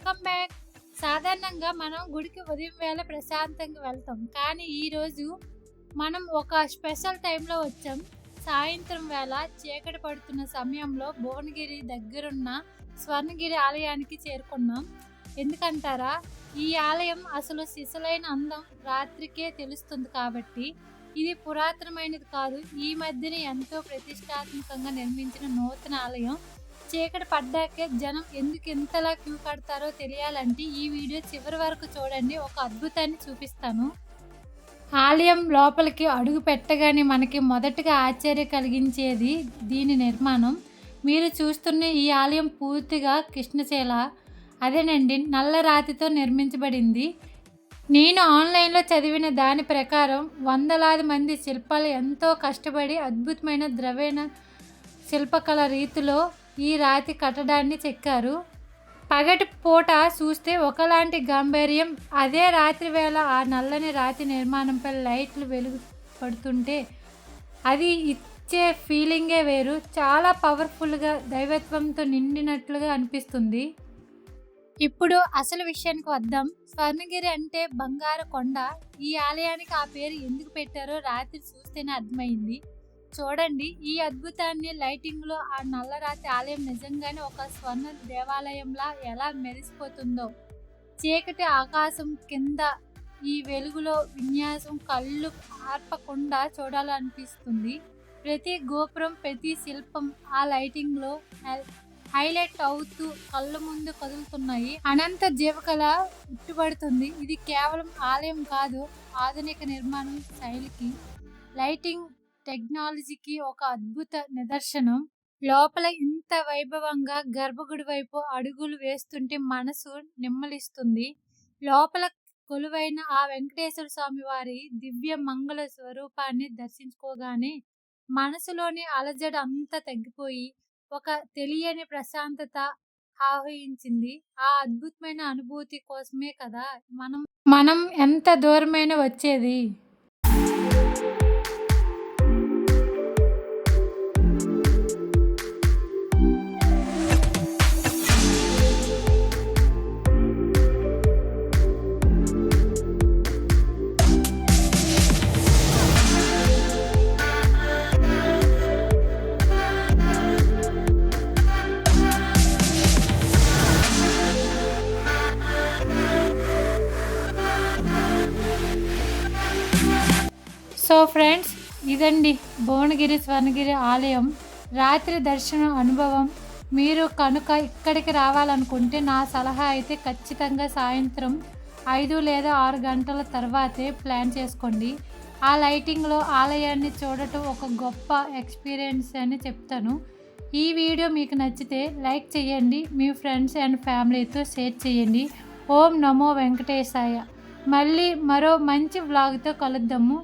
Welcome back. సాధారణంగా మనం గుడికి ఉదయం వేళ ప్రశాంతంగా వెళ్తాం, కానీ ఈరోజు మనం ఒక స్పెషల్ టైంలో వచ్చాం. సాయంత్రం వేళ చీకటి పడుతున్న సమయంలో భువనగిరి దగ్గరున్న స్వర్ణగిరి ఆలయానికి చేరుకున్నాం. ఎందుకంటారా, ఈ ఆలయం అసలు సిసలైన అందం రాత్రికే తెలుస్తుంది కాబట్టి. ఇది పురాతనమైనది కాదు, ఈ మధ్యన ఎంతో ప్రతిష్టాత్మకంగా నిర్మించిన నూతన ఆలయం. చీకటి పడ్డాకే జనం ఎందుకు ఇంతలా క్యూ కడతారో తెలియాలంటే ఈ వీడియో చివరి వరకు చూడండి. ఒక అద్భుతాన్ని చూపిస్తాను. ఆలయం లోపలికి అడుగు పెట్టగానే మనకి మొదటగా ఆశ్చర్యం కలిగించేది దీని నిర్మాణం. మీరు చూస్తున్న ఈ ఆలయం పూర్తిగా కృష్ణశిల, అదేనండి, నల్ల రాతితో నిర్మించబడింది. నేను ఆన్లైన్లో చదివిన దాని ప్రకారం వందలాది మంది శిల్పాలు ఎంతో కష్టపడి అద్భుతమైన ద్రవ్యణ శిల్పకళ రీతిలో ఈ రాతి కట్టడాన్ని చెక్కారు. పగటి పూట చూస్తే ఒకలాంటి గాంభీర్యం, అదే రాత్రి వేళ ఆ నల్లని రాతి నిర్మాణంపై లైట్లు వెలుగు పడుతుంటే అది ఇచ్చే ఫీలింగే వేరు. చాలా పవర్ఫుల్గా, దైవత్వంతో నిండినట్లుగా అనిపిస్తుంది. ఇప్పుడు అసలు విషయానికి వద్దాం. స్వర్ణగిరి అంటే బంగారు కొండ. ఈ ఆలయానికి ఆ పేరు ఎందుకు పెట్టారో రాత్రి చూస్తేనే అర్థమైంది. చూడండి ఈ అద్భుతాన్ని లైటింగ్లో. ఆ నల్లరాతి ఆలయం నిజంగానే ఒక స్వర్ణ దేవాలయంలా ఎలా మెరిసిపోతుందో. చీకటి ఆకాశం కింద ఈ వెలుగులో విన్యాసం కళ్ళు ఆర్పకుండా చూడాలనిపిస్తుంది. ప్రతి గోపురం, ప్రతి శిల్పం ఆ లైటింగ్లో హైలైట్ అవుతూ కళ్ళ ముందు కదులుతున్నాయి. అనంత జీవకళ ఉట్టుబడుతుంది. ఇది కేవలం ఆలయం కాదు, ఆధునిక నిర్మాణ శైలికి, లైటింగ్ టెక్నాలజీకి ఒక అద్భుత నిదర్శనం. లోపల ఇంత వైభవంగా గర్భగుడి వైపు అడుగులు వేస్తుంటే మనసు నిమ్మలిస్తుంది. లోపల కొలువైన ఆ వెంకటేశ్వర స్వామి వారి దివ్య మంగళ స్వరూపాన్ని దర్శించుకోగానే మనసులోని అలజడి అంతా తగ్గిపోయి ఒక తెలియని ప్రశాంతత ఆవహించింది. ఆ అద్భుతమైన అనుభూతి కోసమే కదా మనం ఎంత దూరమైన వచ్చేది. సో ఫ్రెండ్స్, ఇదండి భువనగిరి స్వర్ణగిరి ఆలయం రాత్రి దర్శనం అనుభవం. మీరు కనుక ఇక్కడికి రావాలనుకుంటే నా సలహా అయితే ఖచ్చితంగా సాయంత్రం 5 లేదా 6 గంటల తర్వాతే ప్లాన్ చేసుకోండి. ఆ లైటింగ్లో ఆలయాన్ని చూడటం ఒక గొప్ప ఎక్స్పీరియన్స్ అని చెప్తాను. ఈ వీడియో మీకు నచ్చితే లైక్ చేయండి, మీ ఫ్రెండ్స్ అండ్ ఫ్యామిలీతో షేర్ చేయండి. ఓం నమో వెంకటేశాయ. మళ్ళీ మరో మంచి వ్లాగ్తో కలుద్దాము.